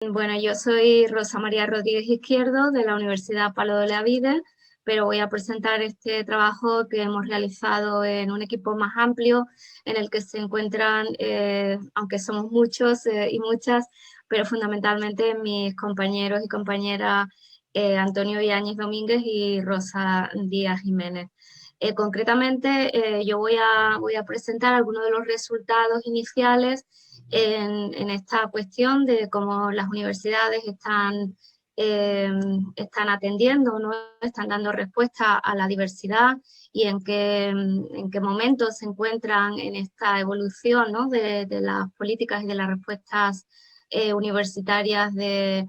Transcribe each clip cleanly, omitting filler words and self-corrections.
Bueno, yo soy Rosa María Rodríguez Izquierdo de la Universidad Palo de la Vida, pero voy a presentar este trabajo que hemos realizado en un equipo más amplio en el que se encuentran, aunque somos muchos y muchas, pero fundamentalmente mis compañeros y compañeras Antonio Yáñez Domínguez y Rosa Díaz Jiménez. Concretamente, yo voy a presentar algunos de los resultados iniciales en esta cuestión de cómo las universidades están atendiendo, ¿no? Están dando respuesta a la diversidad y en qué momentos se encuentran en esta evolución, ¿no? de las políticas y de las respuestas universitarias de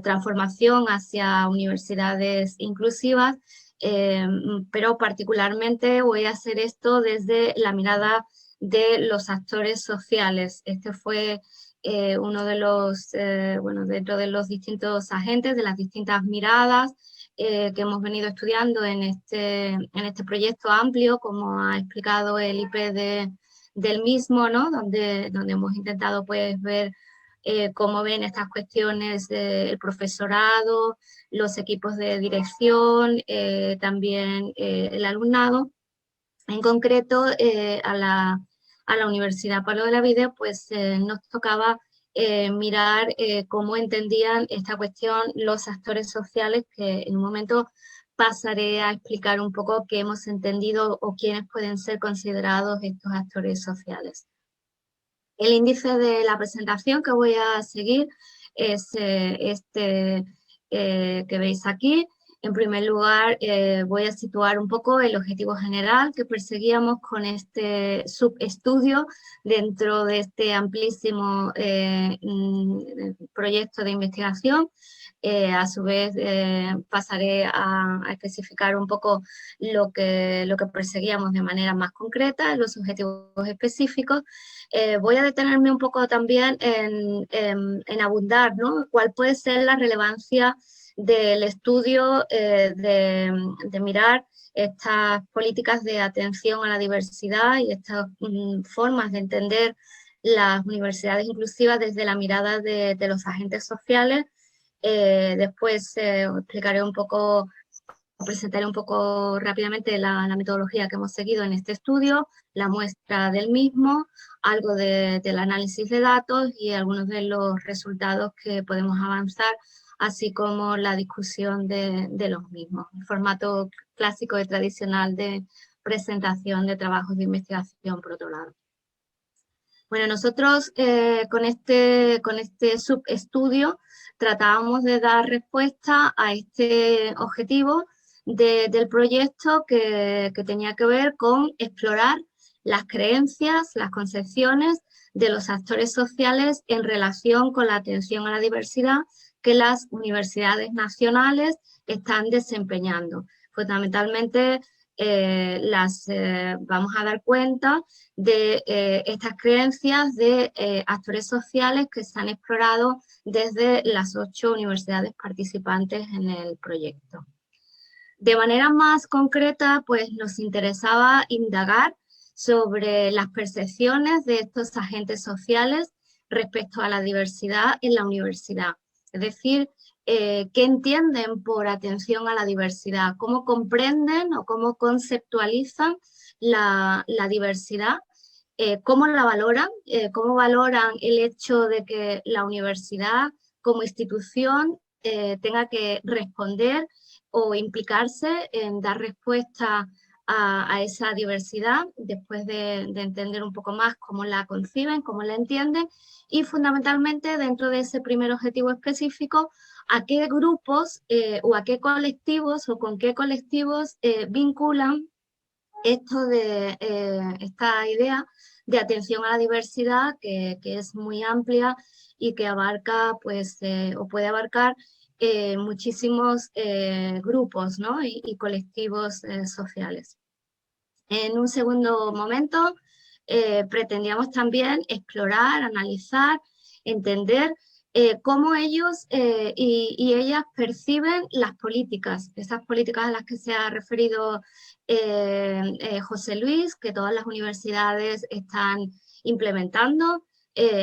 transformación hacia universidades inclusivas. Pero particularmente voy a hacer esto desde la mirada de los actores sociales. Este fue uno de los, bueno, dentro de los distintos agentes, de las distintas miradas que hemos venido estudiando en este proyecto amplio, como ha explicado el IP del mismo, ¿no? Donde hemos intentado pues ver cómo ven estas cuestiones el profesorado, los equipos de dirección, también el alumnado. En concreto, a la Universidad Pablo de la Vida, pues nos tocaba mirar cómo entendían esta cuestión los actores sociales, que en un momento pasaré a explicar un poco qué hemos entendido o quiénes pueden ser considerados estos actores sociales. El índice de la presentación que voy a seguir es este que veis aquí. En primer lugar, voy a situar un poco el objetivo general que perseguíamos con este subestudio dentro de este amplísimo proyecto de investigación. A su vez, pasaré a especificar un poco lo que perseguíamos de manera más concreta, los objetivos específicos. Voy a detenerme un poco también en abundar, ¿no? ¿Cuál puede ser la relevancia del estudio de mirar estas políticas de atención a la diversidad y estas formas de entender las universidades inclusivas desde la mirada de los agentes sociales? Después explicaré un poco, presentaré un poco rápidamente la metodología que hemos seguido en este estudio, la muestra del mismo, algo del análisis de datos y algunos de los resultados que podemos avanzar, así como la discusión de los mismos. El formato clásico y tradicional de presentación de trabajos de investigación, por otro lado. Bueno, nosotros con este subestudio tratábamos de dar respuesta a este objetivo del proyecto que tenía que ver con explorar las creencias, las concepciones de los actores sociales en relación con la atención a la diversidad que las universidades nacionales están desempeñando. Fundamentalmente vamos a dar cuenta de estas creencias de actores sociales que se han explorado desde las 8 universidades participantes en el proyecto. De manera más concreta, pues nos interesaba indagar sobre las percepciones de estos agentes sociales respecto a la diversidad en la universidad. Es decir, qué entienden por atención a la diversidad, cómo comprenden o cómo conceptualizan la diversidad, cómo la valoran, cómo valoran el hecho de que la universidad como institución tenga que responder o implicarse en dar respuesta a esa diversidad después de entender un poco más cómo la conciben, cómo la entienden y fundamentalmente dentro de ese primer objetivo específico a qué grupos o a qué colectivos o con qué colectivos vinculan esta idea de atención a la diversidad que es muy amplia y que abarca pues o puede abarcar muchísimos grupos, ¿no? y colectivos sociales. En un segundo momento pretendíamos también explorar, analizar, entender cómo ellos y ellas perciben las políticas, esas políticas a las que se ha referido José Luis, que todas las universidades están implementando,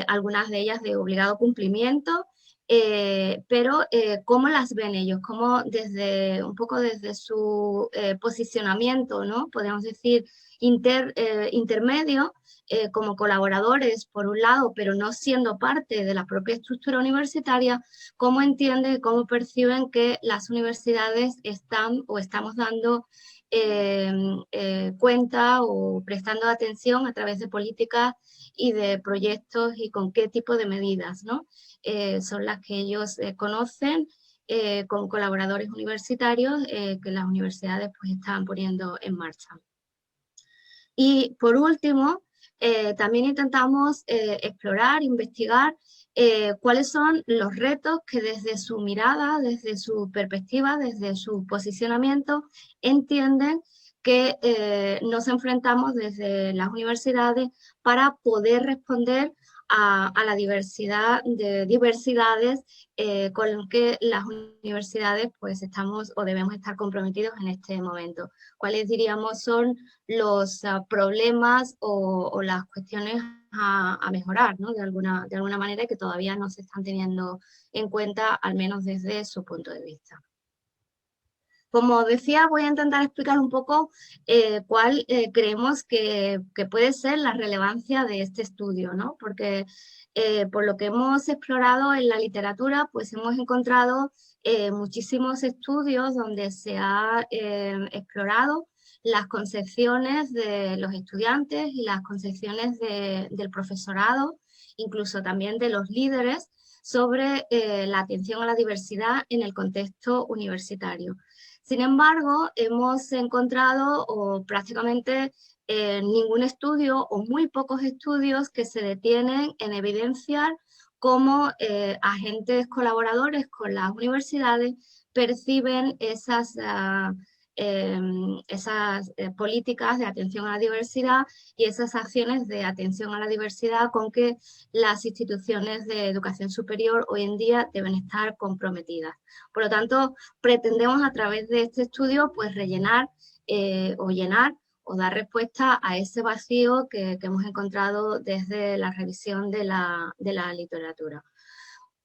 algunas de ellas de obligado cumplimiento, pero ¿cómo las ven ellos? ¿Cómo un poco desde su posicionamiento, ¿no? Podemos decir intermedio, como colaboradores por un lado, pero no siendo parte de la propia estructura universitaria, cómo entienden, cómo perciben que las universidades están o estamos dando cuenta o prestando atención a través de políticas y de proyectos y con qué tipo de medidas, ¿no? Son las que ellos conocen con colaboradores universitarios que las universidades pues están poniendo en marcha. Y por último, también intentamos explorar, investigar cuáles son los retos que desde su mirada, desde su perspectiva, desde su posicionamiento, entienden que nos enfrentamos desde las universidades para poder responder a la diversidad de diversidades con las que las universidades pues estamos o debemos estar comprometidos en este momento. ¿Cuáles diríamos son los problemas o las cuestiones a mejorar, ¿no? De alguna manera que todavía no se están teniendo en cuenta, al menos desde su punto de vista? Como decía, voy a intentar explicar un poco cuál creemos que puede ser la relevancia de este estudio, ¿no? Porque por lo que hemos explorado en la literatura, pues hemos encontrado muchísimos estudios donde se ha explorado las concepciones de los estudiantes y las concepciones del profesorado, incluso también de los líderes, sobre la atención a la diversidad en el contexto universitario. Sin embargo, hemos encontrado o prácticamente ningún estudio o muy pocos estudios que se detienen en evidenciar cómo agentes colaboradores con las universidades perciben esas políticas de atención a la diversidad y esas acciones de atención a la diversidad con que las instituciones de educación superior hoy en día deben estar comprometidas. Por lo tanto, pretendemos a través de este estudio pues rellenar o llenar o dar respuesta a ese vacío que hemos encontrado desde la revisión de la literatura.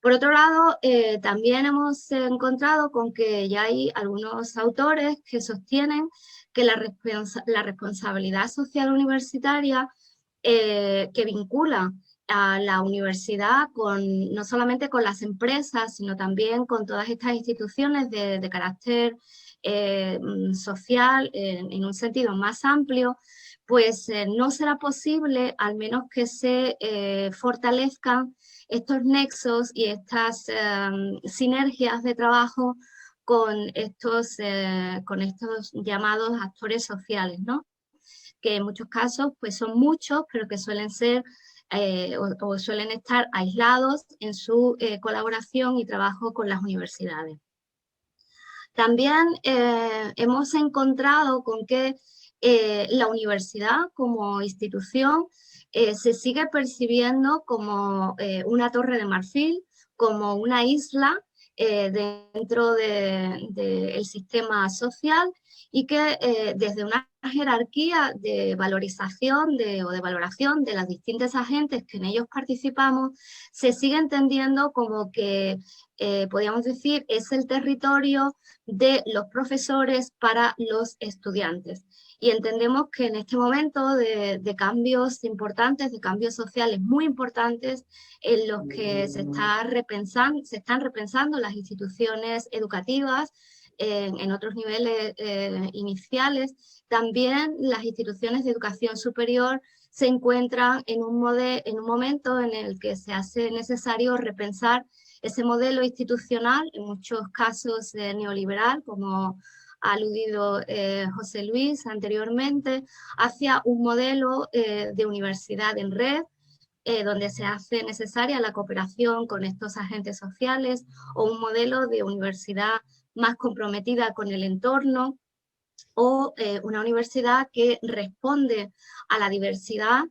Por otro lado, también hemos encontrado con que ya hay algunos autores que sostienen que la responsabilidad social universitaria que vincula a la universidad no solamente con las empresas, sino también con todas estas instituciones de carácter social en un sentido más amplio, pues no será posible, al menos que se fortalezcan estos nexos y estas sinergias de trabajo con estos llamados actores sociales, ¿no? Que en muchos casos pues son muchos, pero que suelen ser o suelen estar aislados en su colaboración y trabajo con las universidades. También hemos encontrado con que la universidad como institución se sigue percibiendo como una torre de marfil, como una isla dentro del sistema social y que desde una jerarquía de valorización o de valoración de las distintas agentes que en ellos participamos, se sigue entendiendo como que, podríamos decir, es el territorio de los profesores para los estudiantes. Y entendemos que en este momento de cambios importantes, de cambios sociales muy importantes, en los que se están repensando las instituciones educativas en otros niveles iniciales, también las instituciones de educación superior se encuentran en un momento en el que se hace necesario repensar ese modelo institucional, en muchos casos neoliberal, como ha aludido José Luis anteriormente, hacia un modelo de universidad en red, donde se hace necesaria la cooperación con estos agentes sociales, o un modelo de universidad más comprometida con el entorno, o una universidad que responde a la diversidad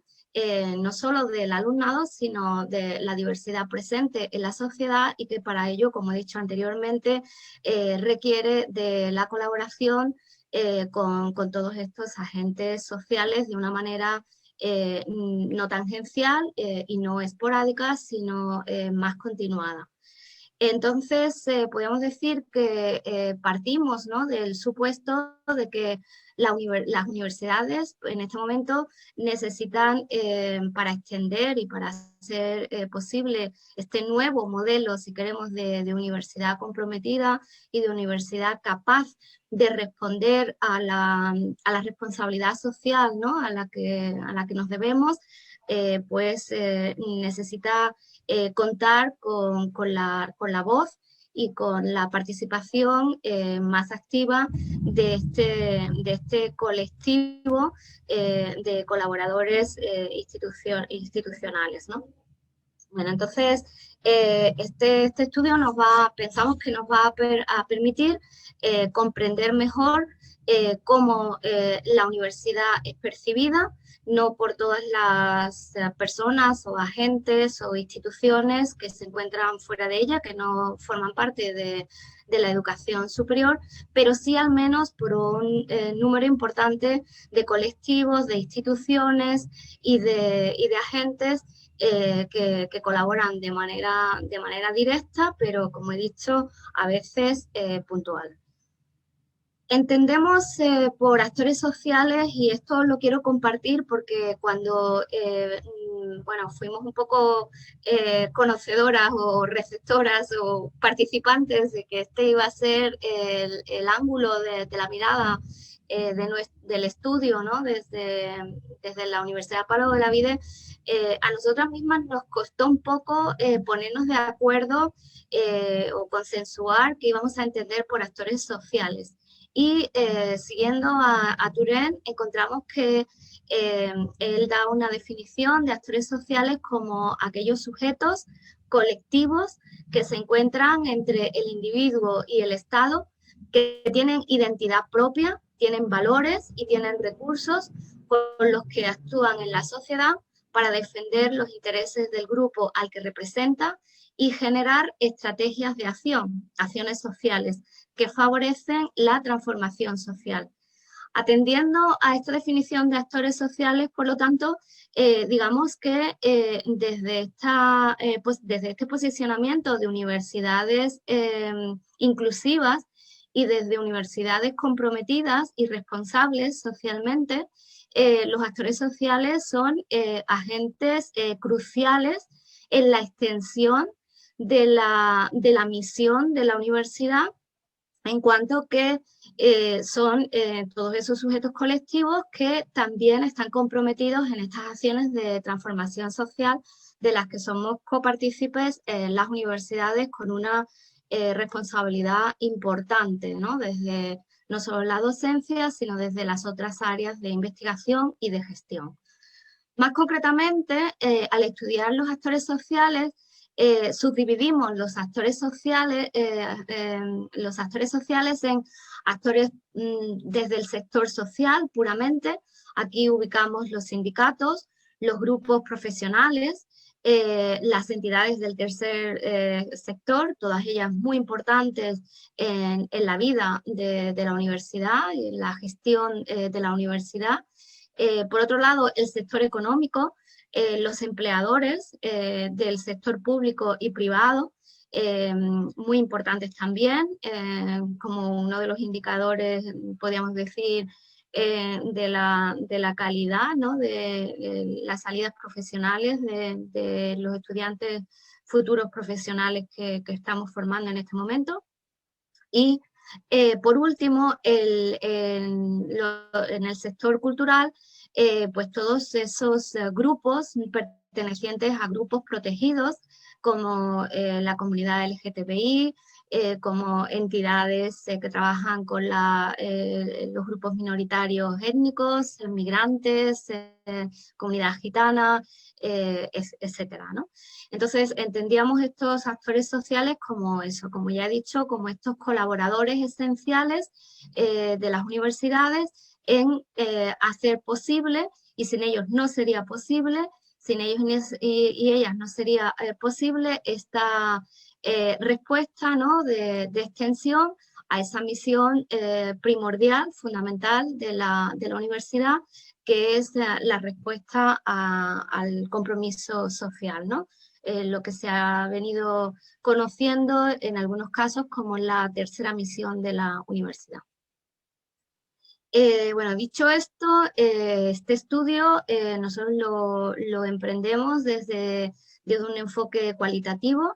no solo del alumnado, sino de la diversidad presente en la sociedad y que para ello, como he dicho anteriormente, requiere de la colaboración con todos estos agentes sociales de una manera no tangencial y no esporádica, sino más continuada. Entonces, podemos decir que partimos, ¿no?, del supuesto de que las universidades en este momento necesitan, para extender y para hacer posible este nuevo modelo, si queremos, de universidad comprometida y de universidad capaz de responder a la responsabilidad social, ¿no?, a la que nos debemos, pues necesita contar con la voz y con la participación más activa de este colectivo de colaboradores institucionales, ¿no? Bueno, entonces, este estudio pensamos que nos va a permitir comprender mejor cómo la universidad es percibida, no por todas las personas o agentes o instituciones que se encuentran fuera de ella, que no forman parte de la educación superior, pero sí al menos por un número importante de colectivos, de instituciones y de agentes que colaboran de manera directa, pero como he dicho, a veces puntual. Entendemos por actores sociales, y esto lo quiero compartir porque cuando bueno, fuimos un poco conocedoras o receptoras o participantes de que este iba a ser el ángulo de la mirada del estudio, ¿no?, desde la Universidad Pablo de Olavide, a nosotras mismas nos costó un poco ponernos de acuerdo o consensuar qué íbamos a entender por actores sociales. Y siguiendo a Turén, encontramos que él da una definición de actores sociales como aquellos sujetos colectivos que se encuentran entre el individuo y el Estado, que tienen identidad propia, tienen valores y tienen recursos con los que actúan en la sociedad para defender los intereses del grupo al que representa y generar estrategias de acción, acciones sociales, que favorecen la transformación social. Atendiendo a esta definición de actores sociales, por lo tanto, digamos que desde este posicionamiento de universidades inclusivas y desde universidades comprometidas y responsables socialmente, los actores sociales son agentes cruciales en la extensión de la misión de la universidad, en cuanto que son todos esos sujetos colectivos que también están comprometidos en estas acciones de transformación social de las que somos copartícipes en las universidades con una responsabilidad importante, ¿no?, desde no solo la docencia, sino desde las otras áreas de investigación y de gestión. Más concretamente, al estudiar los actores sociales, subdividimos los actores sociales en actores desde el sector social puramente. Aquí ubicamos los sindicatos, los grupos profesionales, las entidades del tercer sector, todas ellas muy importantes en la vida de la universidad y en la gestión de la universidad. Por otro lado, el sector económico, los empleadores del sector público y privado, muy importantes también, como uno de los indicadores, podríamos decir, de la calidad, ¿no?, de las salidas profesionales de los estudiantes futuros profesionales que estamos formando en este momento. Y por último, en el sector cultural, pues todos esos grupos pertenecientes a grupos protegidos, como la comunidad LGTBI, como entidades que trabajan con los grupos minoritarios étnicos, migrantes, comunidad gitana, etcétera, ¿no? Entonces, entendíamos estos actores sociales como eso, como ya he dicho, como estos colaboradores esenciales de las universidades en hacer posible, y sin ellos no sería posible, sin ellos y ellas no sería posible esta respuesta, ¿no?, de extensión a esa misión primordial, fundamental de la universidad, que es la respuesta al compromiso social, ¿no? lo que se ha venido conociendo en algunos casos como la tercera misión de la universidad. Bueno, dicho esto, este estudio nosotros lo emprendemos desde un enfoque cualitativo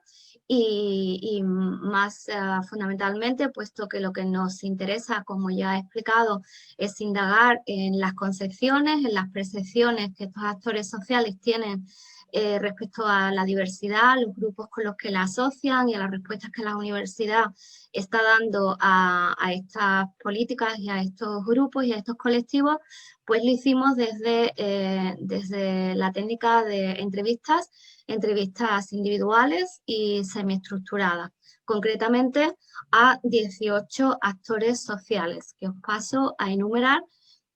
y más fundamentalmente, puesto que lo que nos interesa, como ya he explicado, es indagar en las concepciones, en las percepciones que estos actores sociales tienen respecto a la diversidad, los grupos con los que la asocian y a las respuestas que la universidad está dando a estas políticas y a estos grupos y a estos colectivos, pues lo hicimos desde la técnica de entrevistas individuales y semiestructuradas, concretamente a 18 actores sociales, que os paso a enumerar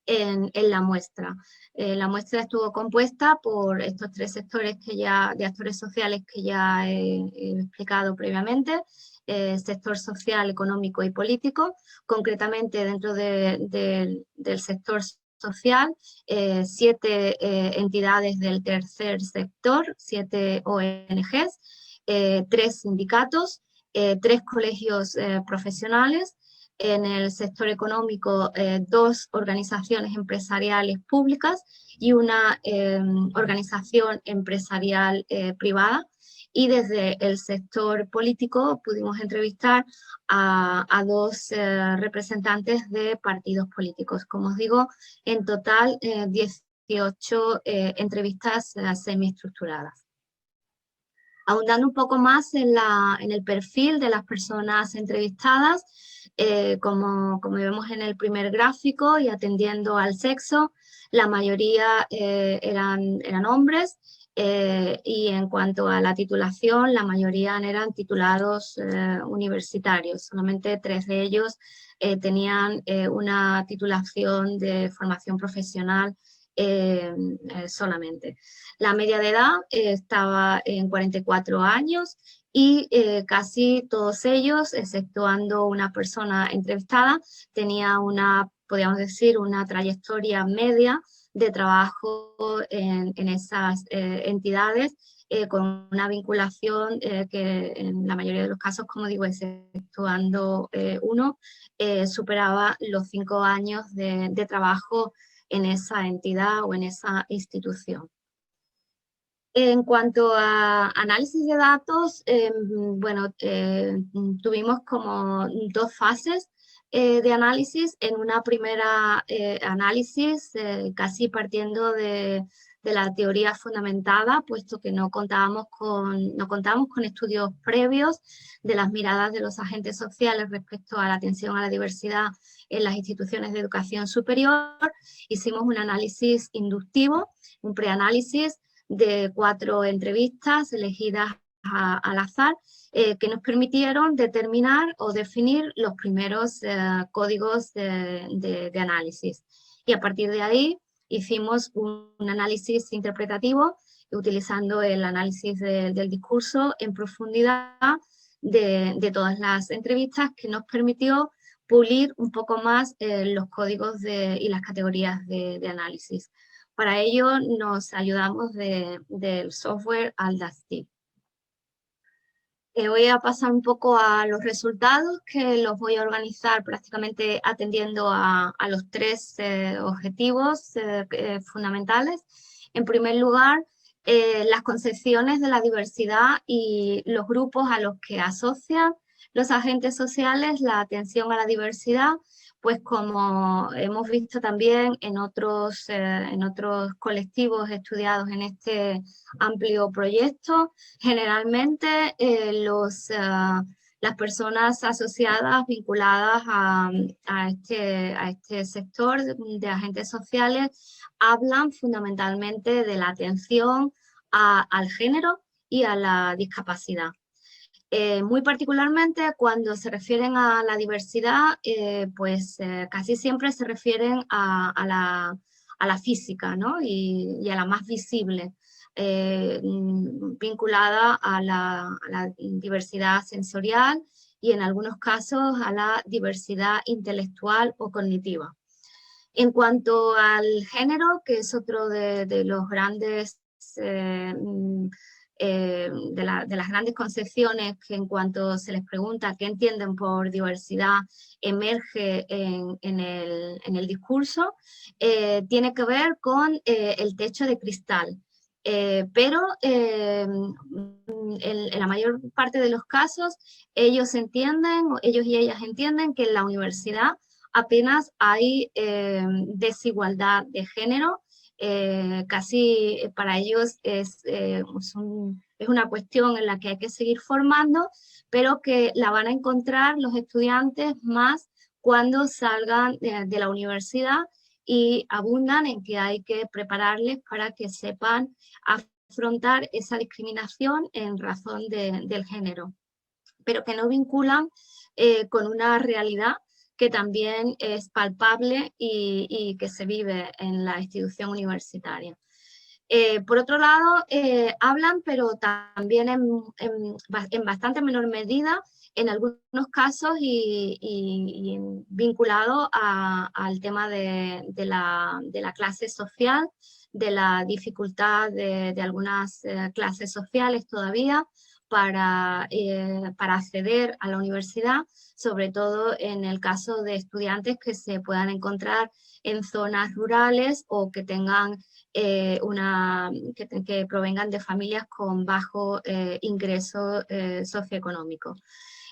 en la muestra. La muestra estuvo compuesta por estos tres sectores de actores sociales que ya he explicado previamente, sector social, económico y político. Concretamente, dentro del sector social, 7 entidades del tercer sector, 7 ONGs, 3 sindicatos, 3 colegios profesionales. En el sector económico, 2 organizaciones empresariales públicas y una organización empresarial privada. Y desde el sector político pudimos entrevistar a 2 representantes de partidos políticos. Como os digo, en total 18 entrevistas semiestructuradas. Ahondando un poco más en el perfil de las personas entrevistadas, como vemos en el primer gráfico y atendiendo al sexo, la mayoría eran hombres, y en cuanto a la titulación, la mayoría eran titulados universitarios. Solamente 3 de ellos tenían una titulación de formación profesional solamente. La media de edad estaba en 44 años y casi todos ellos, exceptuando una persona entrevistada, tenía podríamos decir, una trayectoria media de trabajo en esas entidades, con una vinculación que en la mayoría de los casos, como digo, exceptuando uno, superaba los 5 años de trabajo en esa entidad o en esa institución. En cuanto a análisis de datos, bueno, tuvimos como 2 fases de análisis. En una primera análisis, casi partiendo de la teoría fundamentada, puesto que no contábamos con estudios previos de las miradas de los agentes sociales respecto a la atención a la diversidad en las instituciones de educación superior. Hicimos un análisis inductivo, un preanálisis de 4 entrevistas elegidas al azar, que nos permitieron determinar o definir los primeros códigos de análisis. Y a partir de ahí hicimos un análisis interpretativo utilizando el análisis del discurso en profundidad de todas las entrevistas, que nos permitió pulir un poco más los códigos y las categorías de análisis. Para ello nos ayudamos del software Audacity. Voy a pasar un poco a los resultados, que los voy a organizar prácticamente atendiendo a los 3 objetivos fundamentales. En primer lugar, las concepciones de la diversidad y los grupos a los que asocian los agentes sociales la atención a la diversidad, pues como hemos visto también en otros colectivos estudiados en este amplio proyecto, generalmente las personas asociadas, vinculadas a este sector de agentes sociales, hablan fundamentalmente de la atención al género y a la discapacidad. Muy particularmente cuando se refieren a la diversidad, pues casi siempre se refieren a la física, ¿no? y a la más visible, vinculada a la diversidad sensorial y en algunos casos a la diversidad intelectual o cognitiva. En cuanto al género, que es otro de los grandes de las grandes concepciones que en cuanto se les pregunta qué entienden por diversidad emerge en el discurso, tiene que ver con el techo de cristal. Pero en la mayor parte de los casos ellos y ellas entienden que en la universidad apenas hay desigualdad de género. Casi para ellos es una cuestión en la que hay que seguir formando, pero que la van a encontrar los estudiantes más cuando salgan de la universidad, y abundan en que hay que prepararles para que sepan afrontar esa discriminación en razón del género, pero que no vinculan con una realidad que también es palpable y que se vive en la institución universitaria. Por otro lado, hablan, pero también en bastante menor medida, en algunos casos y vinculado al tema de la clase social, de la dificultad de algunas clases sociales todavía para acceder a la universidad, sobre todo en el caso de estudiantes que se puedan encontrar en zonas rurales o que tengan que provengan de familias con bajo ingreso socioeconómico.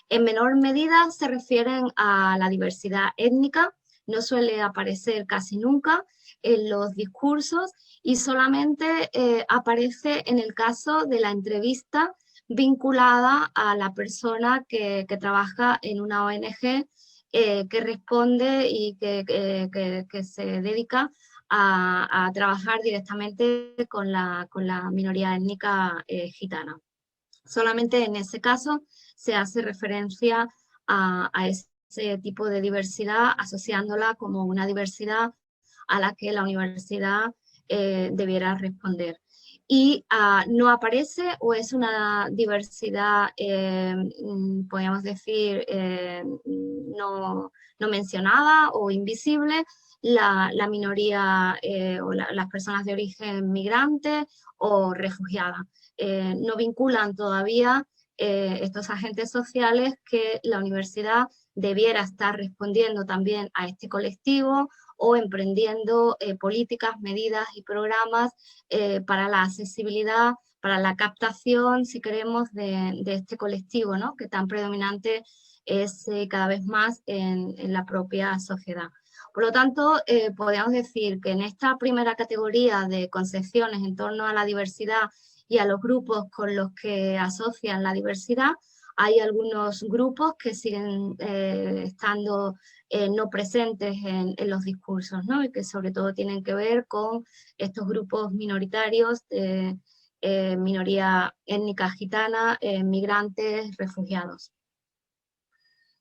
En menor medida se refieren a la diversidad étnica, no suele aparecer casi nunca en los discursos y solamente aparece en el caso de la entrevista vinculada a la persona que trabaja en una ONG que responde y que se dedica a trabajar directamente con la minoría étnica gitana. Solamente en ese caso se hace referencia a ese tipo de diversidad, asociándola como una diversidad a la que la universidad debiera responder. Y no aparece, o es una diversidad, podríamos decir, no mencionada o invisible, la minoría o las personas de origen migrante o refugiada. No vinculan todavía estos agentes sociales que la universidad debiera estar respondiendo también a este colectivo o emprendiendo políticas, medidas y programas para la accesibilidad, para la captación, si queremos, de este colectivo, ¿no? Que tan predominante es cada vez más en la propia sociedad. Por lo tanto, podríamos decir que en esta primera categoría de concepciones en torno a la diversidad y a los grupos con los que asocian la diversidad, hay algunos grupos que siguen estando no presentes en los discursos, ¿no? Y que sobre todo tienen que ver con estos grupos minoritarios de minoría étnica gitana, migrantes, refugiados.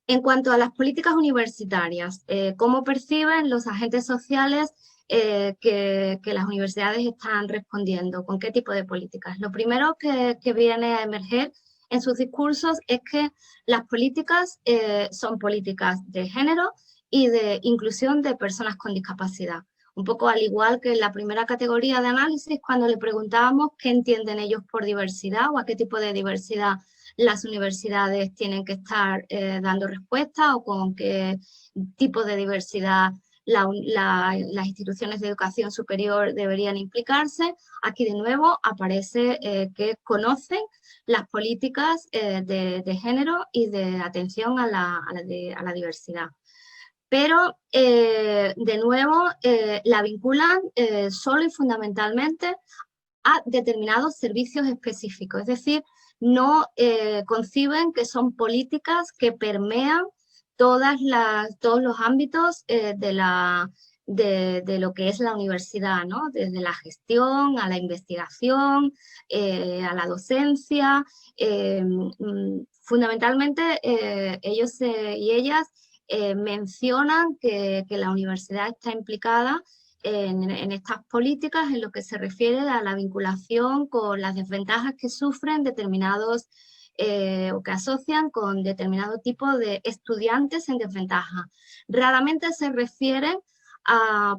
En cuanto a las políticas universitarias, ¿cómo perciben los agentes sociales que las universidades están respondiendo? ¿Con qué tipo de políticas? Lo primero que viene a emerger en sus discursos es que las políticas son políticas de género y de inclusión de personas con discapacidad. Un poco al igual que en la primera categoría de análisis, cuando le preguntábamos qué entienden ellos por diversidad o a qué tipo de diversidad las universidades tienen que estar dando respuesta o con qué tipo de diversidad las instituciones de educación superior deberían implicarse. Aquí de nuevo aparece que conocen las políticas de género y de atención a la diversidad. Pero, de nuevo, la vinculan solo y fundamentalmente a determinados servicios específicos, es decir, no conciben que son políticas que permean todos los ámbitos de lo que es la universidad, ¿no? Desde la gestión a la investigación, a la docencia. Fundamentalmente, ellos y ellas mencionan que la universidad está implicada en estas políticas en lo que se refiere a la vinculación con las desventajas que sufren determinados o que asocian con determinado tipo de estudiantes en desventaja. Raramente se refieren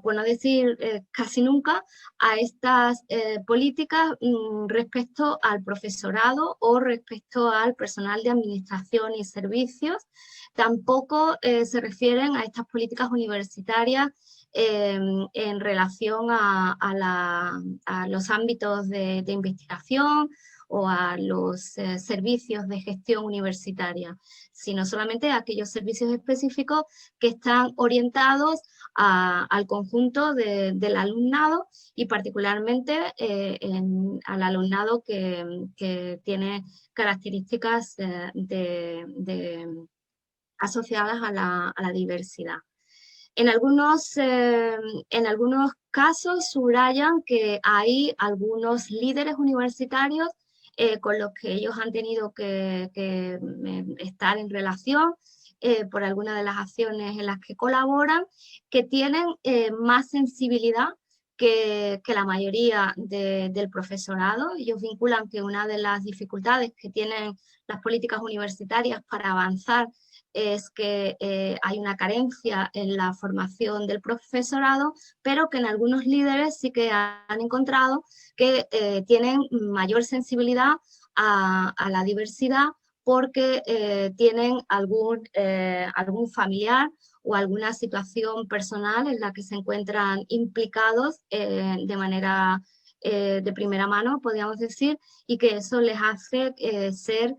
por no decir casi nunca, a estas políticas respecto al profesorado o respecto al personal de administración y servicios. Tampoco se refieren a estas políticas universitarias en relación a los ámbitos de investigación o a los servicios de gestión universitaria, sino solamente a aquellos servicios específicos que están orientados al conjunto del alumnado y particularmente al alumnado que tiene características asociadas a la diversidad. En algunos casos subrayan que hay algunos líderes universitarios con los que ellos han tenido que estar en relación por alguna de las acciones en las que colaboran, que tienen más sensibilidad que la mayoría del profesorado. Ellos vinculan que una de las dificultades que tienen las políticas universitarias para avanzar es que hay una carencia en la formación del profesorado, pero que en algunos líderes sí que han encontrado que tienen mayor sensibilidad a la diversidad porque tienen algún familiar o alguna situación personal en la que se encuentran implicados de manera de primera mano, podríamos decir, y que eso les hace ser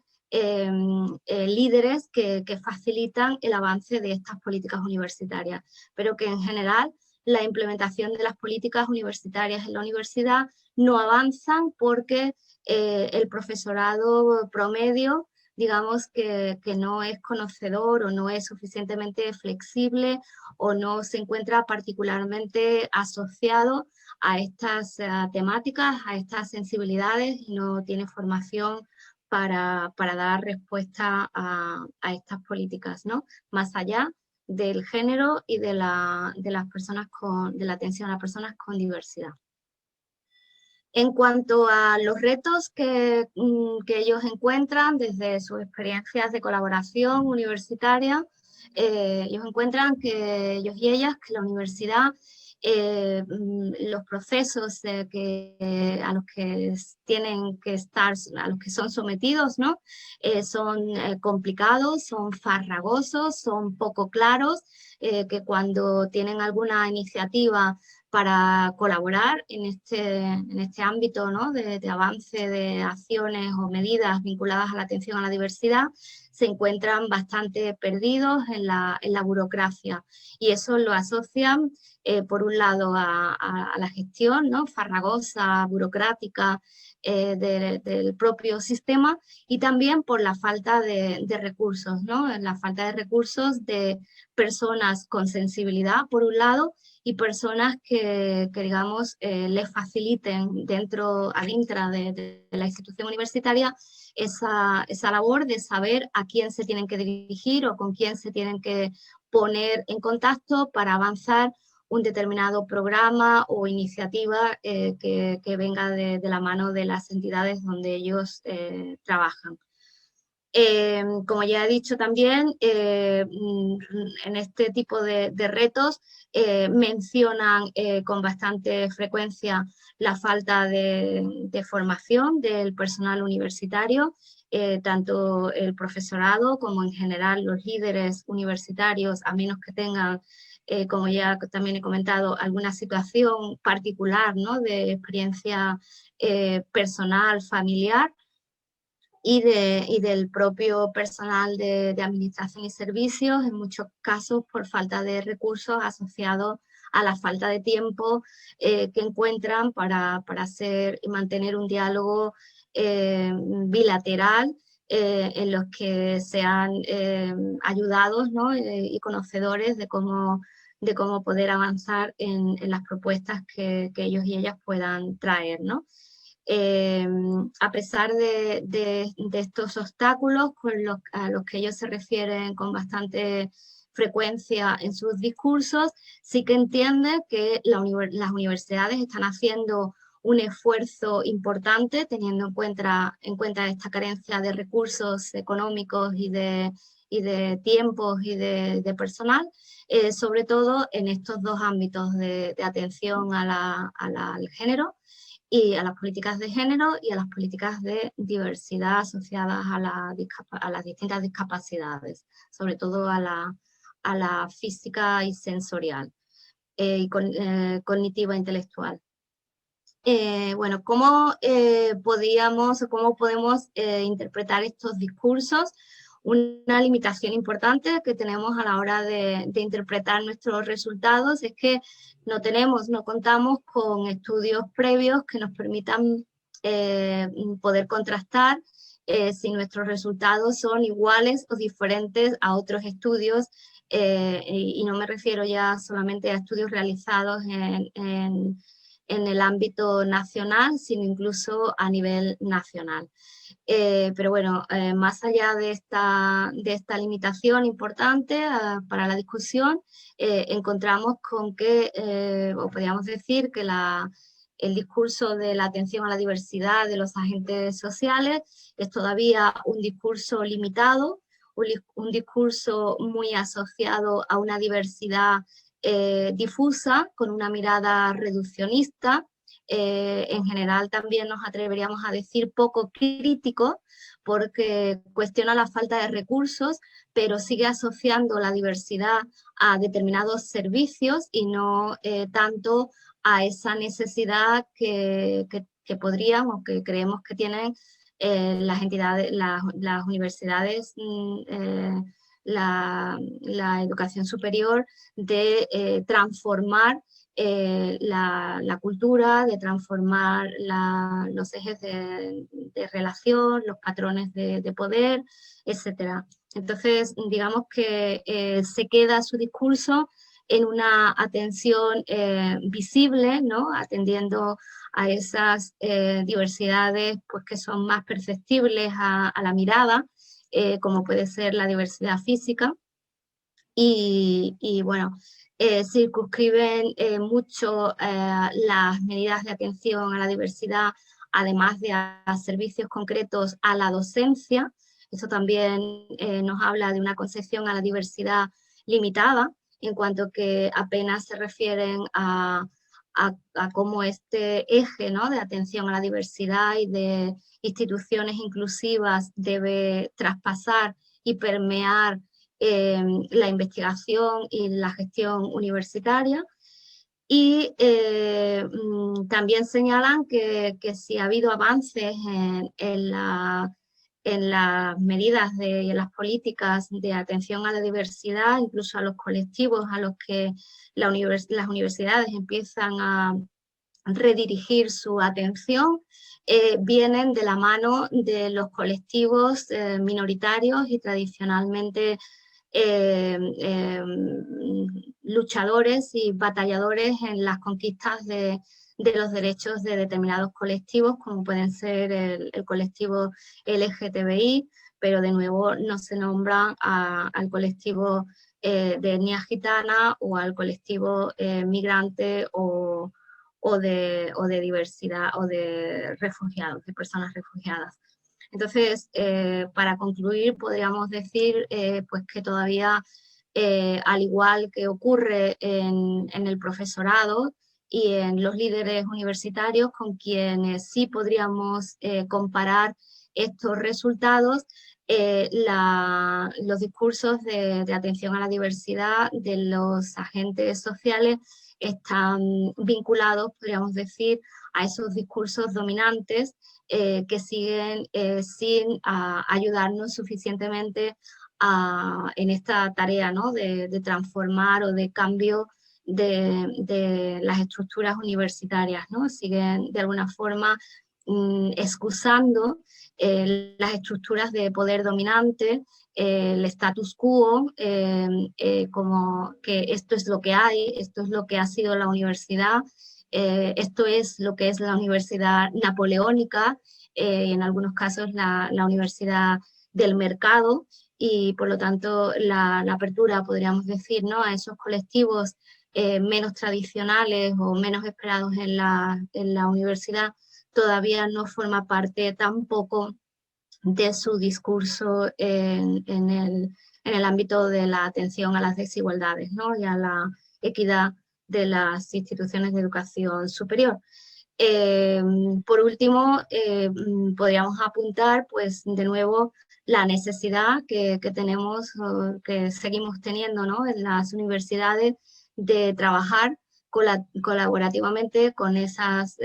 líderes que facilitan el avance de estas políticas universitarias, pero que en general la implementación de las políticas universitarias en la universidad no avanzan porque el profesorado promedio, digamos que no es conocedor o no es suficientemente flexible o no se encuentra particularmente asociado a estas temáticas, a estas sensibilidades y no tiene formación para dar respuesta a estas políticas, ¿no? Más allá del género y de la atención a las personas con diversidad. En cuanto a los retos que ellos encuentran desde sus experiencias de colaboración universitaria, ellos encuentran que ellos y ellas, que la universidad, los procesos a los que tienen que estar, a los que son sometidos, ¿no? Son complicados, son farragosos, son poco claros, que cuando tienen alguna iniciativa para colaborar en este ámbito, ¿no? de avance de acciones o medidas vinculadas a la atención a la diversidad, se encuentran bastante perdidos en la burocracia y eso lo asocian por un lado a la gestión, ¿no? farragosa, burocrática del propio sistema y también por la falta de recursos, ¿no? La falta de recursos de personas con sensibilidad por un lado y personas que digamos, les faciliten adentro de la institución universitaria esa labor de saber a quién se tienen que dirigir o con quién se tienen que poner en contacto para avanzar un determinado programa o iniciativa que venga de la mano de las entidades donde ellos trabajan. Como ya he dicho también, en este tipo de retos mencionan con bastante frecuencia la falta de formación del personal universitario, tanto el profesorado como en general los líderes universitarios, a menos que tengan, como ya también he comentado, alguna situación particular, ¿no? de experiencia personal, familiar, y del propio personal de administración y servicios, en muchos casos por falta de recursos asociados a la falta de tiempo que encuentran para hacer y mantener un diálogo bilateral en los que sean ayudados, ¿no? Y conocedores de cómo poder avanzar en las propuestas que ellos y ellas puedan traer, ¿no? A pesar de estos obstáculos a los que ellos se refieren con bastante frecuencia en sus discursos, sí que entienden que las universidades están haciendo un esfuerzo importante teniendo en cuenta esta carencia de recursos económicos y de tiempos y de personal, sobre todo en estos dos ámbitos de atención al género y a las políticas de género y a las políticas de diversidad asociadas a las distintas discapacidades, sobre todo a la física y sensorial y cognitiva e intelectual. Bueno, ¿cómo podíamos o cómo podemos interpretar estos discursos? Una limitación importante que tenemos a la hora de interpretar nuestros resultados es que no contamos con estudios previos que nos permitan poder contrastar si nuestros resultados son iguales o diferentes a otros estudios, y no me refiero ya solamente a estudios realizados en el ámbito nacional, sino incluso a nivel nacional. Pero bueno, más allá de esta limitación importante para la discusión, encontramos con que, o podríamos decir que el discurso de la atención a la diversidad de los agentes sociales es todavía un discurso limitado, un discurso muy asociado a una diversidad difusa, con una mirada reduccionista, en general también nos atreveríamos a decir poco crítico, porque cuestiona la falta de recursos, pero sigue asociando la diversidad a determinados servicios y no tanto a esa necesidad que podrían o que creemos que tienen las entidades, las universidades, la educación superior, de transformar la cultura, de transformar los ejes de relación, los patrones de poder, etc. Entonces, digamos que se queda su discurso en una atención visible, ¿no? Atendiendo a esas diversidades pues, que son más perceptibles a la mirada, como puede ser la diversidad física, y bueno, circunscriben mucho las medidas de atención a la diversidad, además de a servicios concretos a la docencia. Eso también nos habla de una concepción a la diversidad limitada, en cuanto que apenas se refieren a cómo este eje, ¿no?, de atención a la diversidad y de instituciones inclusivas debe traspasar y permear la investigación y la gestión universitaria. Y también señalan que si ha habido avances en las medidas y en las políticas de atención a la diversidad, incluso a los colectivos a los que las universidades empiezan a redirigir su atención, vienen de la mano de los colectivos minoritarios y tradicionalmente luchadores y batalladores en las conquistas de los derechos de determinados colectivos, como pueden ser el colectivo LGTBI, pero de nuevo no se nombra al colectivo de etnia gitana o al colectivo migrante o de diversidad o de refugiados, de personas refugiadas. Entonces, para concluir, podríamos decir pues que todavía, al igual que ocurre en el profesorado y en los líderes universitarios, con quienes sí podríamos comparar estos resultados, los discursos de atención a la diversidad de los agentes sociales están vinculados, podríamos decir, a esos discursos dominantes que siguen sin ayudarnos suficientemente en esta tarea, ¿no?, de transformar o de cambio de las estructuras universitarias, ¿no? Siguen de alguna forma excusando las estructuras de poder dominante, el status quo, como que esto es lo que hay, esto es lo que ha sido la universidad, esto es lo que es la universidad napoleónica, en algunos casos la universidad del mercado, y por lo tanto la apertura, podríamos decir, ¿no?, a esos colectivos menos tradicionales o menos esperados en la universidad todavía no forma parte tampoco de su discurso en en el ámbito de la atención a las desigualdades, ¿no? Y a la equidad de las instituciones de educación superior. Por último, podríamos apuntar, pues, de nuevo, la necesidad que tenemos, que seguimos teniendo, ¿no? En las universidades de trabajar colaborativamente con estas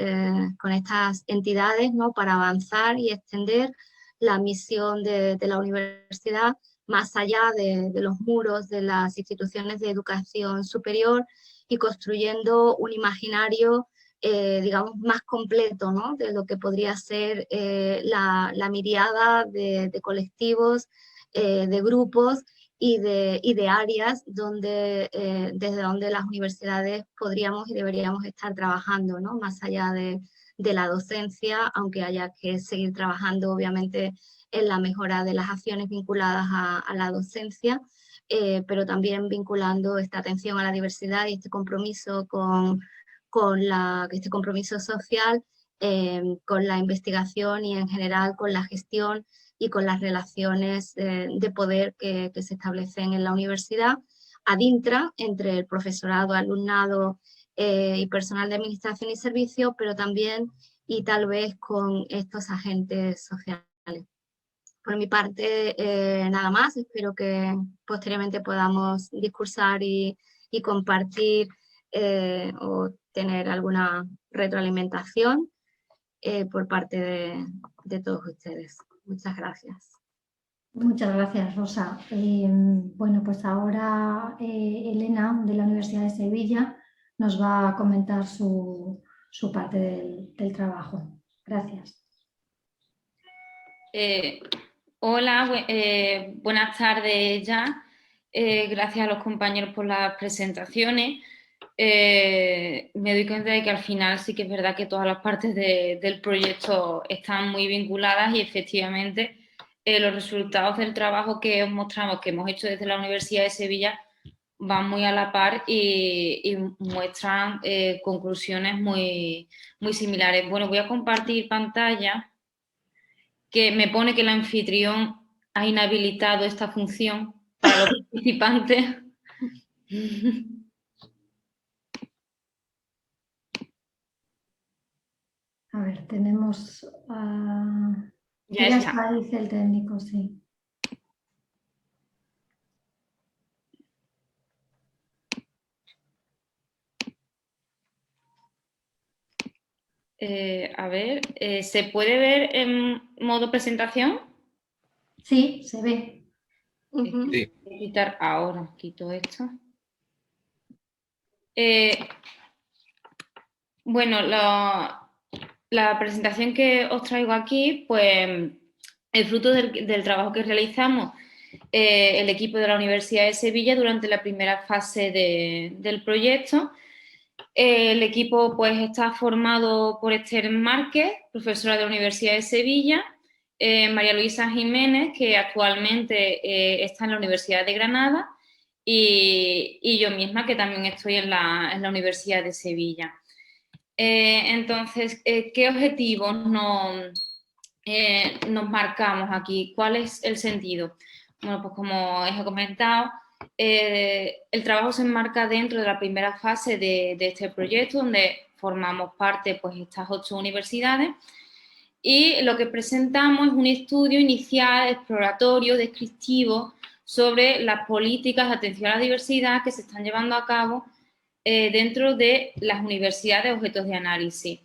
entidades, ¿no? Para avanzar y extender la misión de la universidad más allá de los muros de las instituciones de educación superior y construyendo un imaginario digamos, más completo, ¿no? De lo que podría ser la miriada de colectivos, de grupos y de áreas desde donde las universidades podríamos y deberíamos estar trabajando, ¿no? Más allá de la docencia, aunque haya que seguir trabajando, obviamente, en la mejora de las acciones vinculadas a la docencia, pero también vinculando esta atención a la diversidad y este compromiso este compromiso social con la investigación y en general con la gestión y con las relaciones de poder que se establecen en la universidad, ad intra, entre el profesorado, alumnado y personal de administración y servicio, pero también y tal vez con estos agentes sociales. Por mi parte, nada más. Espero que posteriormente podamos discursar y compartir o tener alguna retroalimentación por parte de todos ustedes. Muchas gracias. Muchas gracias, Rosa. Bueno, pues ahora Elena, de la Universidad de Sevilla, nos va a comentar su parte del trabajo. Gracias. Hola, buenas tardes ya. Gracias a los compañeros por las presentaciones. Me doy cuenta de que al final sí que es verdad que todas las partes del proyecto están muy vinculadas y efectivamente los resultados del trabajo que os mostramos, que hemos hecho desde la Universidad de Sevilla, van muy a la par y muestran conclusiones muy, muy similares. Bueno, voy a compartir pantalla, que me pone que el anfitrión ha inhabilitado esta función para los participantes. A ver, tenemos... Ya ya está. está, dice el técnico, sí. A ver, ¿se puede ver en modo presentación? Sí, se ve. Sí. Voy a quitar ahora, quito esto. Bueno, la presentación que os traigo aquí, pues el fruto del trabajo que realizamos el equipo de la Universidad de Sevilla durante la primera fase del proyecto. El equipo pues está formado por Esther Márquez, profesora de la Universidad de Sevilla, María Luisa Jiménez, que actualmente está en la Universidad de Granada, y yo misma, que también estoy en la Universidad de Sevilla. Entonces, ¿qué objetivos nos marcamos aquí? ¿Cuál es el sentido? Bueno, pues como os he comentado, el trabajo se enmarca dentro de la primera fase de este proyecto, donde formamos parte pues estas 8 universidades, y lo que presentamos es un estudio inicial, exploratorio, descriptivo sobre las políticas de atención a la diversidad que se están llevando a cabo dentro de las universidades objetos de análisis.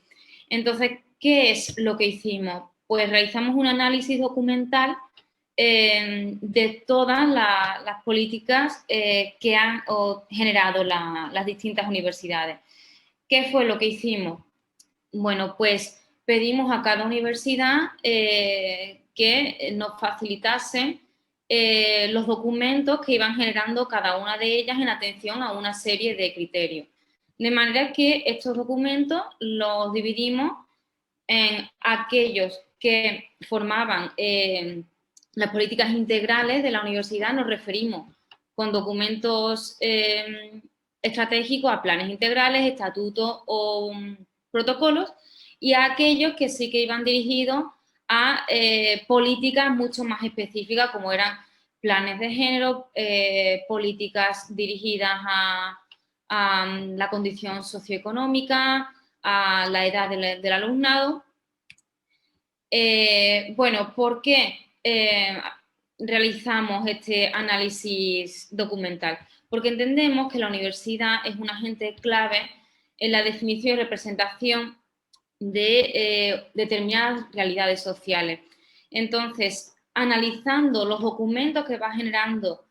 Entonces, ¿qué es lo que hicimos? Pues realizamos un análisis documental de todas las políticas que han generado las distintas universidades. ¿Qué fue lo que hicimos? Bueno, pues pedimos a cada universidad que nos facilitasen los documentos que iban generando cada una de ellas en atención a una serie de criterios. De manera que estos documentos los dividimos en aquellos que formaban las políticas integrales de la universidad. Nos referimos con documentos estratégicos a planes integrales, estatutos o protocolos, y a aquellos que sí que iban dirigidos a políticas mucho más específicas, como eran planes de género, políticas dirigidas a la condición socioeconómica, a la edad del alumnado. Bueno, ¿por qué realizamos este análisis documental? Porque entendemos que la universidad es un agente clave en la definición y representación de determinadas realidades sociales. Entonces, analizando los documentos que va generando